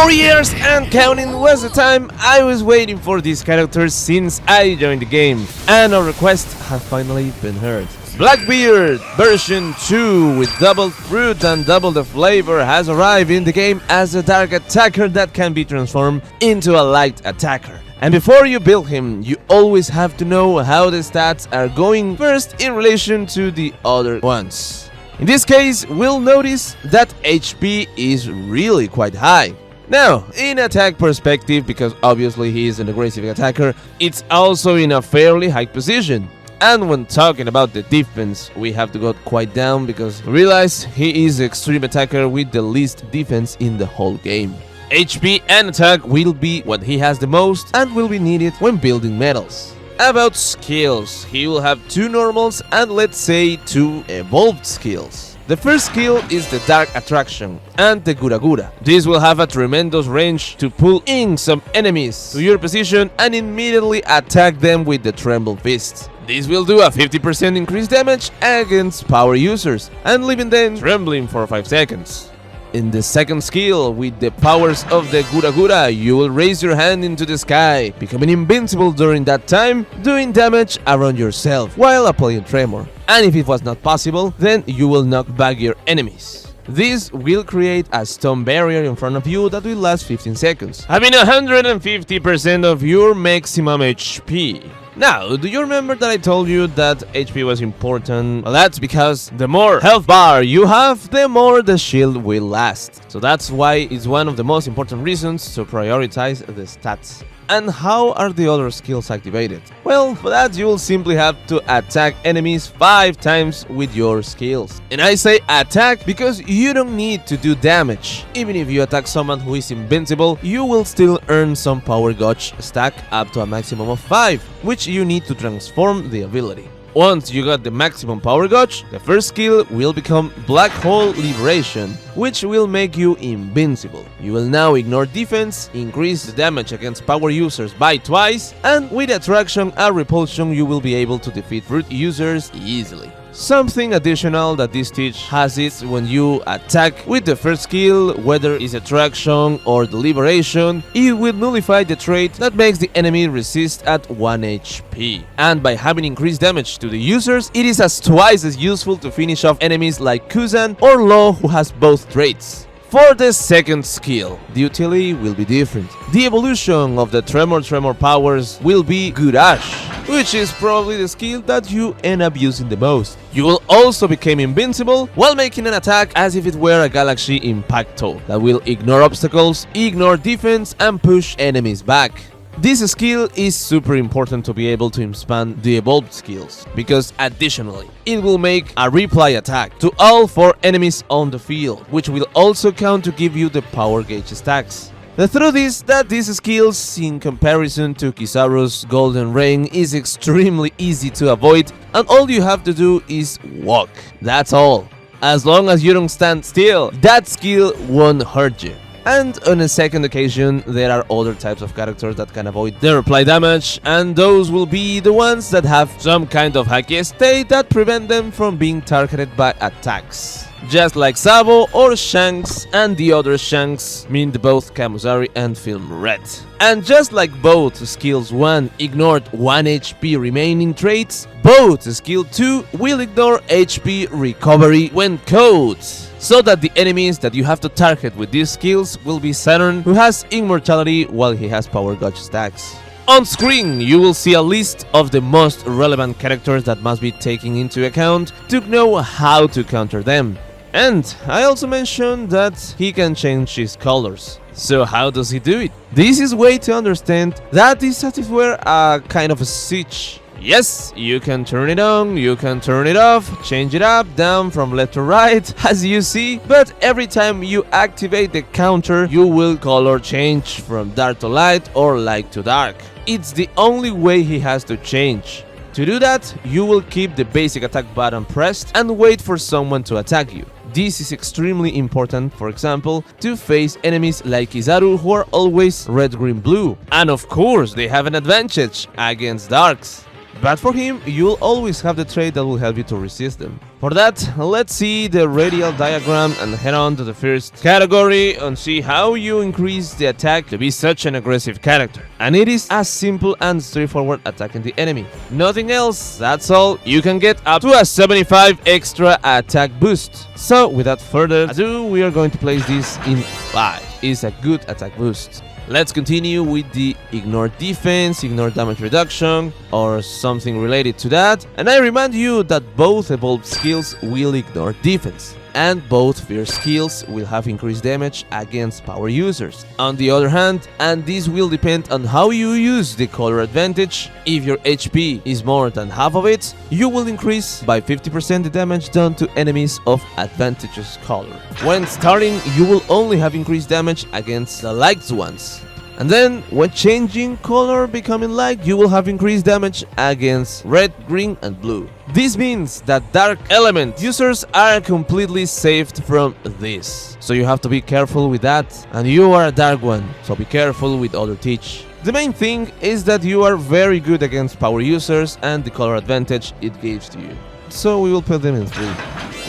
4 years and counting was the time I was waiting for these characters since I joined the game, and our requests have finally been heard. Blackbeard version 2 with double fruit and double the flavor has arrived in the game as a dark attacker that can be transformed into a light attacker. And before you build him, you always have to know how the stats are going first in relation to the other ones. In this case, we'll notice that HP is really quite high. Now, in attack perspective, because obviously he is an aggressive attacker, it's also in a fairly high position. And when talking about the defense, we have to go quite down because realize he is the extreme attacker with the least defense in the whole game. HP and attack will be what he has the most and will be needed when building medals. About skills, he will have 2 normals and let's say 2 evolved skills. The first skill is the Dark Attraction and the Gura. This will have a tremendous range to pull in some enemies to your position and immediately attack them with the Tremble Fist. This will do a 50% increased damage against power users and leaving them trembling for 5 seconds. In the second skill, with the powers of the Gura, you will raise your hand into the sky, becoming invincible during that time, doing damage around yourself while applying tremor. And if it was not possible, then you will knock back your enemies. This will create a stone barrier in front of you that will last 15 seconds, having 150% of your maximum HP. Now, do you remember that I told you that HP was important? Well, that's because the more health bar you have, the more the shield will last. So that's why it's one of the most important reasons to prioritize the stats. And how are the other skills activated? Well, for that you will simply have to attack enemies 5 times with your skills. And I say attack because you don't need to do damage. Even if you attack someone who is invincible, you will still earn some power gauge stack up to a maximum of 5, which you need to transform the ability. Once you got the maximum power gauge, the first skill will become Black Hole Liberation, which will make you invincible. You will now ignore defense, increase the damage against power users by twice, and with attraction and repulsion you will be able to defeat fruit users easily. Something additional that this teach has is when you attack with the first skill, whether it's attraction or deliberation, it will nullify the trait that makes the enemy resist at 1 HP. And by having increased damage to the users, it is twice as useful to finish off enemies like Kuzan or Law who has both traits. For the second skill, the utility will be different. The evolution of the Tremor powers will be Gurash, which is probably the skill that you end up using the most. You will also become invincible while making an attack as if it were a Galaxy Impacto that will ignore obstacles, ignore defense, and push enemies back. This skill is super important to be able to expand the evolved skills, because additionally, it will make a reply attack to all 4 enemies on the field, which will also count to give you the power gauge stacks. The truth is that these skills, in comparison to Kizaru's Golden Rain, is extremely easy to avoid, and all you have to do is walk. That's all. As long as you don't stand still, that skill won't hurt you. And on a second occasion, there are other types of characters that can avoid the reply damage, and those will be the ones that have some kind of hacky state that prevent them from being targeted by attacks. Just like Sabo or Shanks, and the other Shanks mean both Kamuzari and Film Red. And just like both skills 1 ignored 1 HP remaining traits, both skill 2 will ignore HP recovery when caught, so that the enemies that you have to target with these skills will be Saturn, who has immortality while he has power gauge stacks. On screen, you will see a list of the most relevant characters that must be taken into account to know how to counter them. And I also mentioned that he can change his colors. So how does he do it? This is way to understand that this as if it were a kind of a switch. Yes, you can turn it on, you can turn it off, change it up, down, from left to right, as you see, but every time you activate the counter, you will color change from dark to light or light to dark. It's the only way he has to change. To do that, you will keep the basic attack button pressed and wait for someone to attack you. This is extremely important, for example, to face enemies like Kizaru who are always red, green, blue. And of course, they have an advantage against darks. But for him, you'll always have the trait that will help you to resist them. For that, let's see the radial diagram and head on to the first category and see how you increase the attack to be such an aggressive character. And it is as simple and straightforward attacking the enemy. Nothing else, that's all. You can get up to a 75 extra attack boost. So without further ado, we are going to place this in 5. It's a good attack boost. Let's continue with the ignore defense, ignore damage reduction, or something related to that. And I remind you that both evolved skills will ignore defense, and both fierce skills will have increased damage against power users. On the other hand, and this will depend on how you use the color advantage, if your HP is more than half of it, you will increase by 50% the damage done to enemies of advantageous color. When starting, you will only have increased damage against the liked ones. And then, when changing color becoming light, you will have increased damage against red, green, and blue. This means that dark element users are completely saved from this. So you have to be careful with that. And you are a dark one, so be careful with other teach. The main thing is that you are very good against power users and the color advantage it gives to you. So we will put them in 3.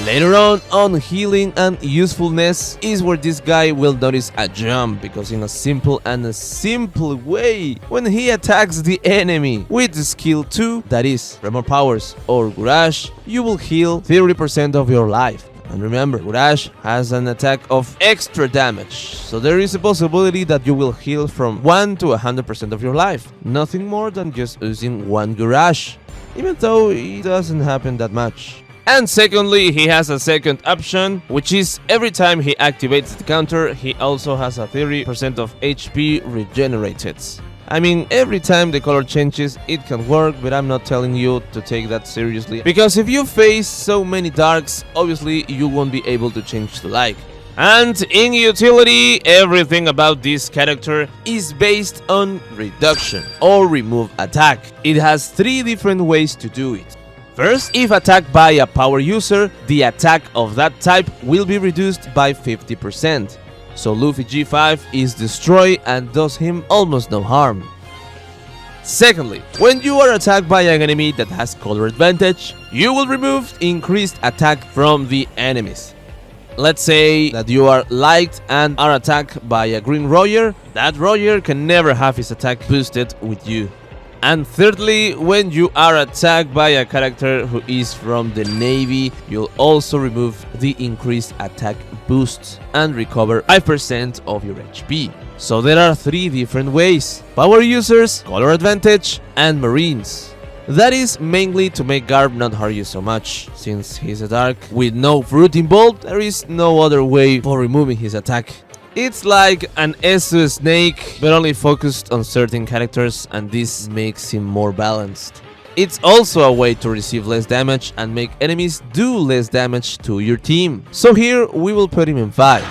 Later on healing and usefulness is where this guy will notice a jump, because in a simple way, when he attacks the enemy with skill 2, that is Tremor Powers or Gura, you will heal 30% of your life. And remember, Gura has an attack of extra damage, so there is a possibility that you will heal from 1 to 100% of your life. Nothing more than just using one Gura, even though it doesn't happen that much. And secondly, he has a second option, which is every time he activates the counter, he also has a 30% of HP regenerated. I mean, every time the color changes, it can work, but I'm not telling you to take that seriously, because if you face so many darks, obviously you won't be able to change the like. And in utility, everything about this character is based on reduction or remove attack. It has 3 different ways to do it. First, if attacked by a power user, the attack of that type will be reduced by 50%. So Luffy G5 is destroyed and does him almost no harm. Secondly, when you are attacked by an enemy that has color advantage, you will remove increased attack from the enemies. Let's say that you are liked and are attacked by a green Roger, that Roger can never have his attack boosted with you. And thirdly, when you are attacked by a character who is from the Navy, you'll also remove the increased attack boost and recover 5% of your HP. So there are 3 different ways: power users, color advantage, and marines. That is mainly to make Garb not hurt you so much. Since he's a dark with no fruit involved, there is no other way for removing his attack. It's like an SU snake, but only focused on certain characters, and this makes him more balanced. It's also a way to receive less damage and make enemies do less damage to your team. So here we will put him in 5.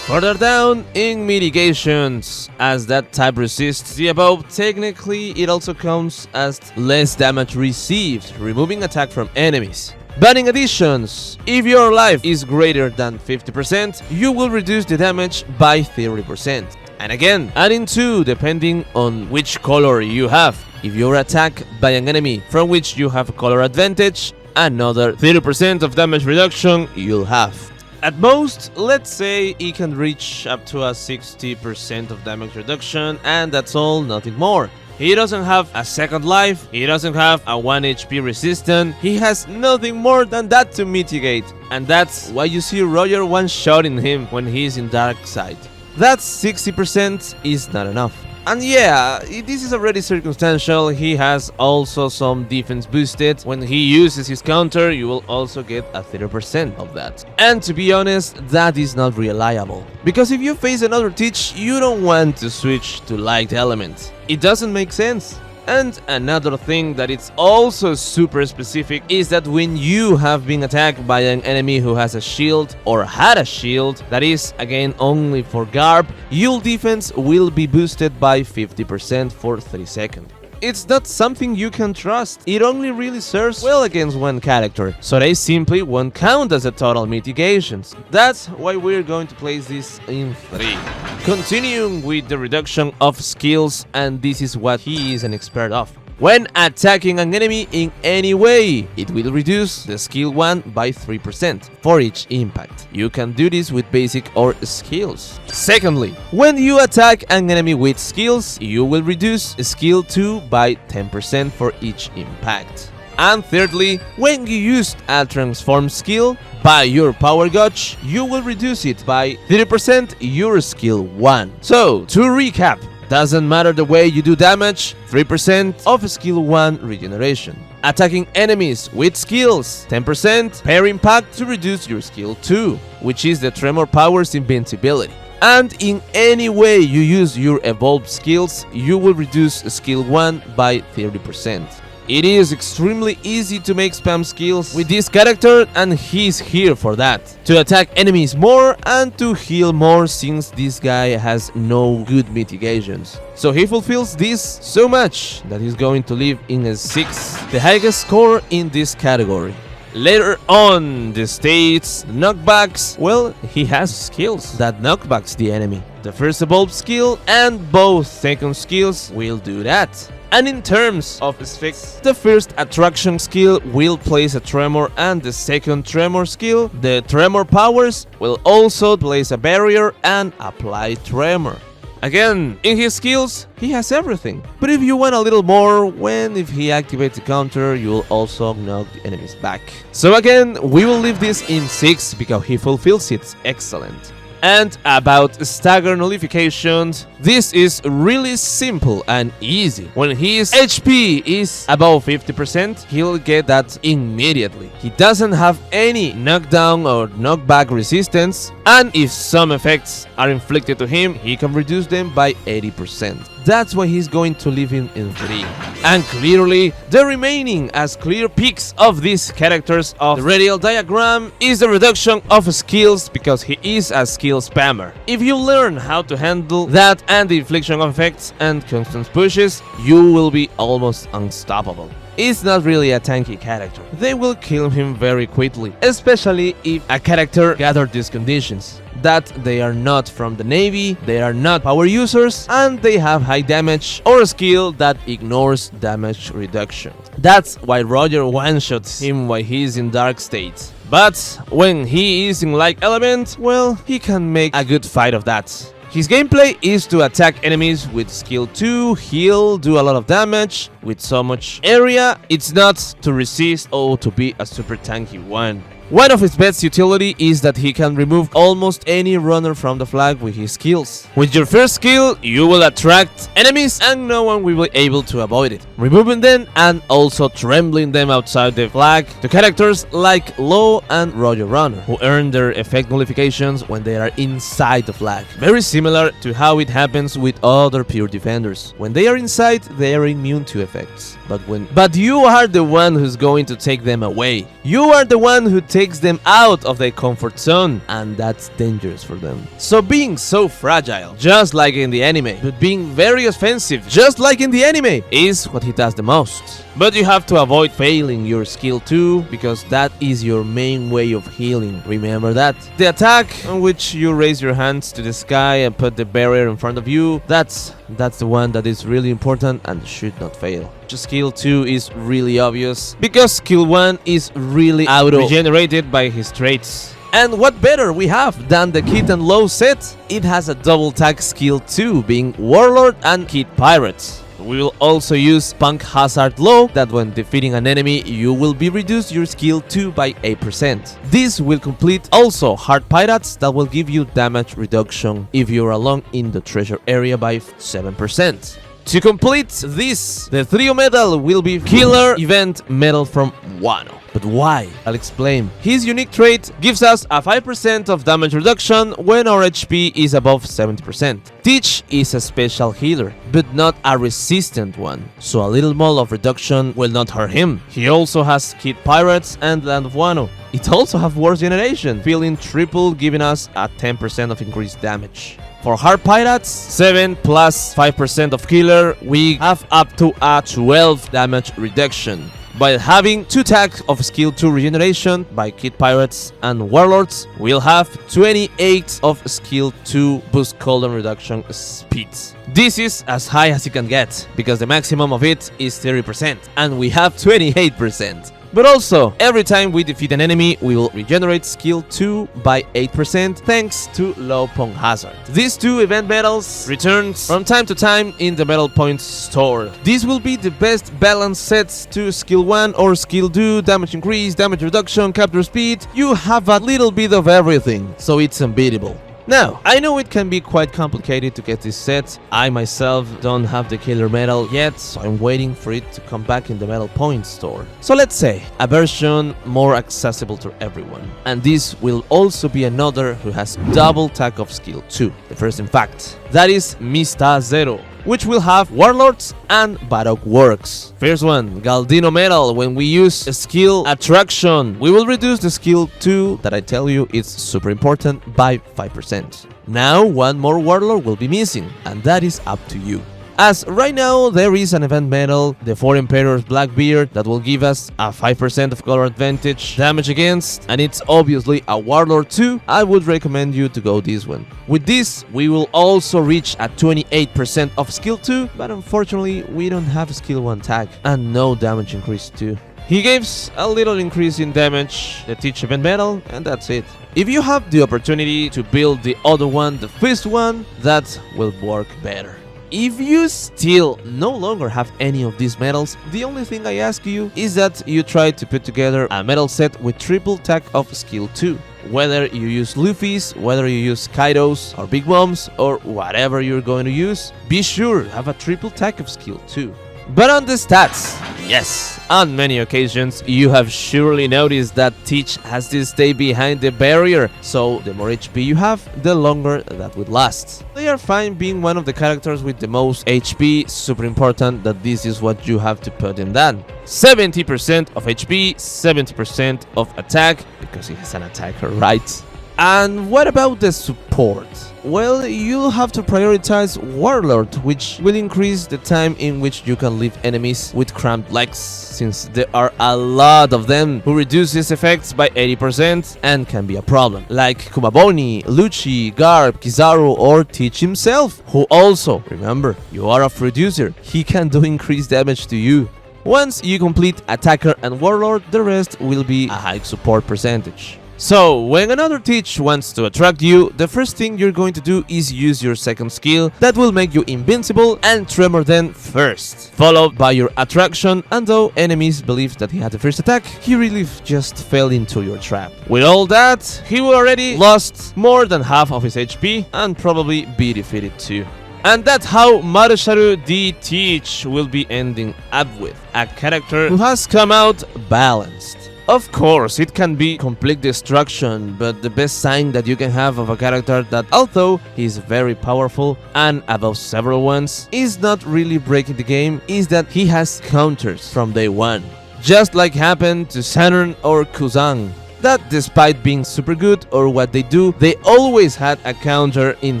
Further down, in mitigations, as that type resists the above, technically it also counts as less damage received, removing attack from enemies. But in additions, if your life is greater than 50%, you will reduce the damage by 30%. And again, adding 2 depending on which color you have. If you're attacked by an enemy from which you have a color advantage, another 30% of damage reduction you'll have. At most, let's say it can reach up to a 60% of damage reduction, and that's all, nothing more. He doesn't have a second life, he doesn't have a 1 HP resistance, he has nothing more than that to mitigate. And that's why you see Roger one-shotting him when he's in dark side. That 60% is not enough. And yeah, this is already circumstantial. He has also some defense boosted. When he uses his counter, you will also get a 30% of that. And to be honest, that is not reliable. Because if you face another teach, you don't want to switch to light element. It doesn't make sense. And another thing that it's also super specific is that when you have been attacked by an enemy who has a shield or had a shield, that is again only for Garb, your defense will be boosted by 50% for 3 seconds. It's not something you can trust. It only really serves well against one character, so they simply won't count as a total mitigations. That's why we're going to place this in 3. Continuing with the reduction of skills, and this is what he is an expert of. When attacking an enemy in any way, it will reduce the skill 1 by 3% for each impact. You can do this with basic or skills. Secondly, when you attack an enemy with skills, you will reduce skill 2 by 10% for each impact. And thirdly, when you use a transform skill by your power gauge, you will reduce it by 30% your skill 1. So, to recap, doesn't matter the way you do damage, 3% of skill 1 regeneration. Attacking enemies with skills, 10% per impact to reduce your skill 2, which is the Tremor Power's invincibility. And in any way you use your evolved skills, you will reduce skill 1 by 30%. It is extremely easy to make spam skills with this character, and he's here for that. To attack enemies more and to heal more, since this guy has no good mitigations. So he fulfills this so much that he's going to live in a 6, the highest score in this category. Later on, the states, knockbacks, well, he has skills that knockbacks the enemy. The first evolved skill and both second skills will do that. And in terms of effects, the first attraction skill will place a tremor, and the second tremor skill, the tremor powers, will also place a barrier and apply tremor. Again, in his skills, he has everything. But if you want a little more, if he activates the counter, you'll also knock the enemies back. So again, we will leave this in 6 because he fulfills it excellent. And about stagger nullifications, this is really simple and easy. When his HP is above 50%, he'll get that immediately. He doesn't have any knockdown or knockback resistance, and if some effects are inflicted to him, he can reduce them by 80%. That's why he's going to leave him in 3. And clearly, the remaining as clear peaks of these characters of the radial diagram is the reduction of skills, because he is a skill spammer. If you learn how to handle that and the infliction of effects and constant pushes, you will be almost unstoppable. It's not really a tanky character. They will kill him very quickly, especially if a character gathers these conditions. That they are not from the Navy, they are not power users, and they have high damage or a skill that ignores damage reduction. That's why Roger one-shots him while he is in dark state. But when he is in light element, well, he can make a good fight of that. His gameplay is to attack enemies with skill 2, heal, do a lot of damage with so much area. It's not to resist or to be a super tanky one. One of his best utility is that he can remove almost any runner from the flag with his skills. With your first skill, you will attract enemies and no one will be able to avoid it, removing them and also trembling them outside the flag to characters like Low and Roger Runner, who earn their effect nullifications when they are inside the flag. Very similar to how it happens with other pure defenders. When they are inside, they are immune to effects. But you are the one who's going to take them away. You are the one who takes them out of their comfort zone, and that's dangerous for them. So being so fragile, just like in the anime, but being very offensive, just like in the anime, is what he does the most. But you have to avoid failing your skill 2, because that is your main way of healing. Remember that. The attack on which you raise your hands to the sky and put the barrier in front of you, that's the one that is really important and should not fail. Skill 2 is really obvious, because skill 1 is really auto-regenerated by his traits. And what better we have than the Kid and Low set? It has a double tag skill 2, being Warlord and Kid Pirates. We will also use Punk Hazard Low, that when defeating an enemy, you will be reduced your skill 2 by 8%. This will complete also Hard Pirates, that will give you damage reduction if you're alone in the treasure area by 7%. To complete this, the trio medal will be Killer Event Medal from Wano. But why? I'll explain. His unique trait gives us a 5% of damage reduction when our HP is above 70%. Teach is a special healer, but not a resistant one, so a little more of reduction will not hurt him. He also has Kid Pirates and Land of Wano. It also has Wars Generation, feeling triple, giving us a 10% of increased damage. For Hard Pirates, 7 plus 5% of Killer, we have up to a 12 damage reduction. By having 2 tags of skill 2 regeneration by Kid Pirates and Warlords, we'll have 28 of skill 2 boost cooldown reduction speeds. This is as high as you can get, because the maximum of it is 30%, and we have 28%. But also, every time we defeat an enemy, we will regenerate skill 2 by 8% thanks to low pong hazard. These 2 event medals return from time to time in the medal points store. These will be the best balanced sets to skill 1 or skill 2, damage increase, damage reduction, capture speed. You have a little bit of everything, so it's unbeatable. Now, I know it can be quite complicated to get this set. I myself don't have the killer medal yet, so I'm waiting for it to come back in the medal point store. So let's say a version more accessible to everyone. And this will also be another who has double tag of skill 2. The first in fact. That is Mista Zero, which will have Warlords and Baroque Works. First one, Galdino Medal. When we use a skill Attraction, we will reduce the skill 2, that I tell you is super important, by 5%. Now, one more Warlord will be missing, and that is up to you. As right now there is an event medal, the 4 Emperors Blackbeard, that will give us a 5% of color advantage, damage against, and it's obviously a Warlord too. I would recommend you to go this one. With this, we will also reach a 28% of skill 2, but unfortunately we don't have a skill 1 tag, and no damage increase too. He gives a little increase in damage, the Teach event medal, and that's it. If you have the opportunity to build the other one, the first one, that will work better. If you still no longer have any of these medals, the only thing I ask you is that you try to put together a medal set with triple tag of skill 2. Whether you use Luffy's, whether you use Kaido's or Big Mom's, or whatever you're going to use, be sure to have a triple tag of skill 2. But on the stats, yes, on many occasions you have surely noticed that Teach has to stay behind the barrier, so the more HP you have, the longer that would last. They are fine being one of the characters with the most HP, super important that this is what you have to put in that. 70% of HP, 70% of attack, because he has an attacker, right? And what about the support? Well, you'll have to prioritize Warlord, which will increase the time in which you can leave enemies with cramped legs, since there are a lot of them who reduce his effects by 80% and can be a problem, like Kumaboni, Lucci, Garb, Kizaru, or Teach himself, who also, remember, you are a producer, he can do increased damage to you. Once you complete Attacker and Warlord, the rest will be a high support percentage. So, when another Teach wants to attract you, the first thing you're going to do is use your second skill that will make you invincible and tremor then first, followed by your attraction, and though enemies believe that he had the first attack, he really just fell into your trap. With all that, he will already lost more than half of his HP and probably be defeated too. And that's how Marusharu D. Teach will be ending up with, a character who has come out balanced. Of course, it can be complete destruction, but the best sign that you can have of a character that, although he's very powerful and above several ones, is not really breaking the game is that he has counters from day one. Just like happened to Saturn or Kuzan, that despite being super good or what they do, they always had a counter in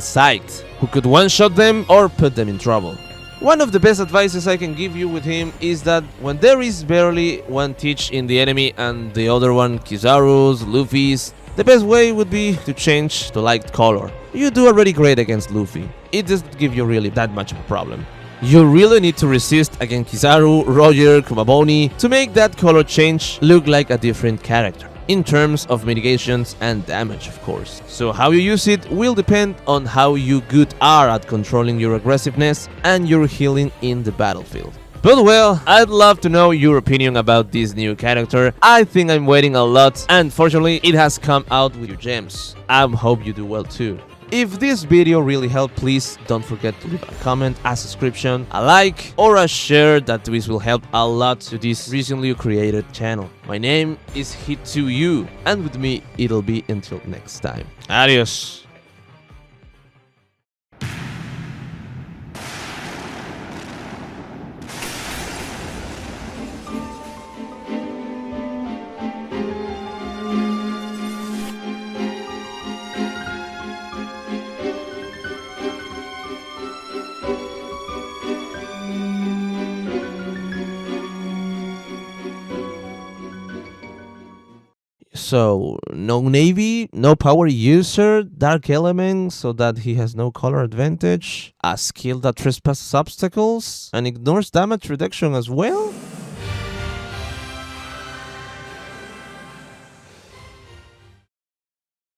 sight, who could one-shot them or put them in trouble. One of the best advices I can give you with him is that when there is barely one Teach in the enemy and the other one Kizaru's, Luffy's, the best way would be to change to light color. You do already great against Luffy. It doesn't give you really that much of a problem. You really need to resist against Kizaru, Roger, Kumaboni to make that color change look like a different character. In terms of mitigations and damage, of course. So how you use it will depend on how you good are at controlling your aggressiveness and your healing in the battlefield. But well, I'd love to know your opinion about this new character. I think I'm waiting a lot, and fortunately it has come out with your gems. I hope you do well too. If this video really helped, please don't forget to leave a comment, a subscription, a like, or a share. That this will help a lot to this recently created channel. My name is Hit2U, and with me it'll be until next time. Adios. So, no navy, no power user, dark element so that he has no color advantage, a skill that trespasses obstacles and ignores damage reduction as well.